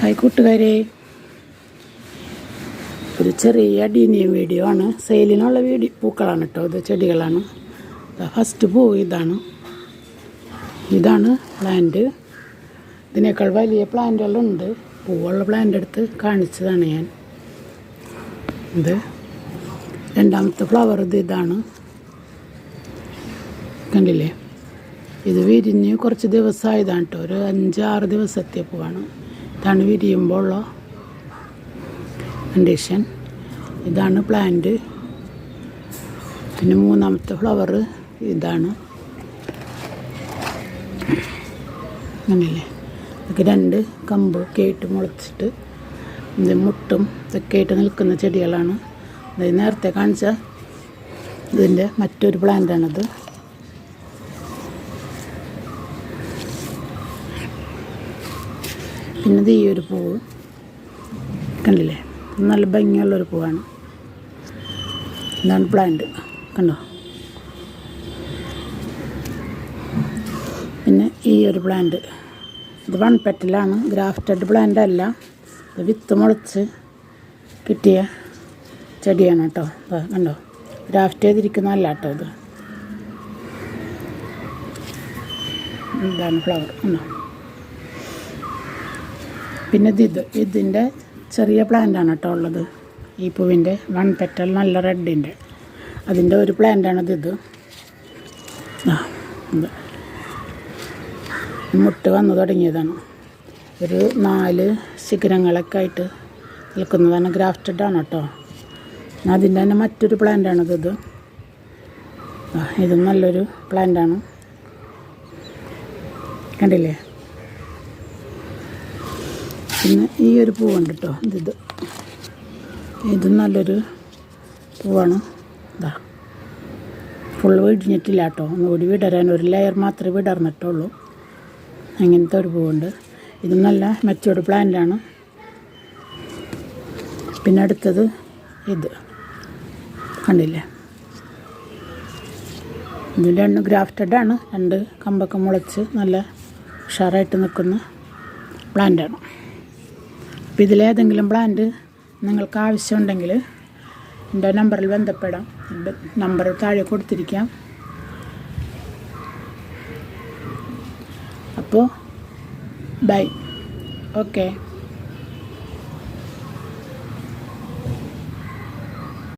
Hi കൂട്ടുകാരെ, ഒരു ചെറിയ ഡീനിയം വീഡിയോ ആണ്. സെയിലിനുള്ള പൂക്കളാണ് കേട്ടോ. ഇത് ചെടികളാണ്. ഫസ്റ്റ് പൂ ഇതാണ് പ്ലാന്റ്. ഇതിനേക്കാൾ വലിയ പ്ലാന്റുകളുണ്ട്. പൂവുള്ള പ്ലാന്റ് എടുത്ത് കാണിച്ചതാണ് ഞാൻ. ഇത് രണ്ടാമത്തെ ഫ്ലവർ ഇതാണ്, കണ്ടില്ലേ? ഇത് വിരിഞ്ഞ് കുറച്ച് ദിവസമായതാണ് കേട്ടോ. ഒരു 5-6 ദിവസത്തെ പൂവാണ്. ഇതാണ് വിരിയുമ്പോൾ ഉള്ള കണ്ടീഷൻ. ഇതാണ് പ്ലാന്റ്. പിന്നെ മൂന്നാമത്തെ ഫ്ലവർ ഇതാണ്, അങ്ങനെയല്ലേ? ഇതൊക്കെ 2 കമ്പ് ഒക്കെ ആയിട്ട് മുളച്ചിട്ട് ഇത് മുട്ടും ഇതൊക്കെ ആയിട്ട് നിൽക്കുന്ന ചെടികളാണ്. ഇത് നേരത്തെ കാണിച്ച ഇതിൻ്റെ മറ്റൊരു പ്ലാന്റാണിത്. പിന്നെ ഈ ഒരു പൂവ് കണ്ടില്ലേ? നല്ല ഭംഗിയുള്ളൊരു പൂവാണ്. ഇതാണ് പ്ലാന്റ്, കണ്ടോ? പിന്നെ ഈ ഒരു പ്ലാന്റ് ഇത് 1 പെറ്റലാണ്. ഗ്രാഫ്റ്റഡ് പ്ലാന്റ് അല്ല, ഇത് വിത്ത് മുളച്ച് കിട്ടിയ ചെടിയാണ് കേട്ടോ. കണ്ടോ? ഗ്രാഫ്റ്റ് ചെയ്തിരിക്കുന്നതല്ല കേട്ടോ ഇത്. ഇതാണ് ഫ്ലവർ, കണ്ടോ? പിന്നെ ഇതിൻ്റെ ചെറിയ പ്ലാന്റാണ് കേട്ടോ ഉള്ളത്. ഈ പൂവിൻ്റെ 1 പെറ്റൽ നല്ല റെഡിൻ്റെ അതിൻ്റെ ഒരു പ്ലാന്റാണിത്. ഇത് മുട്ട് വന്നു തുടങ്ങിയതാണ്. ഒരു 4 ശിഖരങ്ങളൊക്കെ ആയിട്ട് നിൽക്കുന്നതാണ്. ഗ്രാഫ്റ്റഡാണ് കേട്ടോ. അതിൻ്റെ തന്നെ മറ്റൊരു പ്ലാന്റാണിത്. ഇതും നല്ലൊരു പ്ലാന്റാണ്, കണ്ടില്ലേ? പിന്നെ ഈ ഒരു പൂവുണ്ട് കേട്ടോ. ഇതും നല്ലൊരു പൂവാണ്. ഫുള്ള് വിടിഞ്ഞിട്ടില്ല കേട്ടോ. ഒന്നുകൂടി വിടരാൻ ഒരു ലെയർ മാത്രമേ വിടർന്നിട്ടുള്ളൂ. അങ്ങനത്തെ ഒരു പൂവുണ്ട്. ഇത് നല്ല മെച്ചൂർഡ് പ്ലാന്റാണ്. പിന്നെ അടുത്തത് ഇത് കണ്ടില്ലേ? ഇത് 2 ഗ്രാഫ്റ്റഡാണ്. 2 കമ്പൊക്കെ മുളച്ച് നല്ല ഉഷാറായിട്ട് നിൽക്കുന്ന പ്ലാന്റാണ്. അപ്പോൾ ഇതിലേതെങ്കിലും പ്ലാന്റ് നിങ്ങൾക്ക് ആവശ്യമുണ്ടെങ്കിൽ എൻ്റെ നമ്പറിൽ ബന്ധപ്പെടാം. നമ്പർ താഴെ കൊടുത്തിരിക്കാം. അപ്പോൾ ബൈ, ഓക്കെ.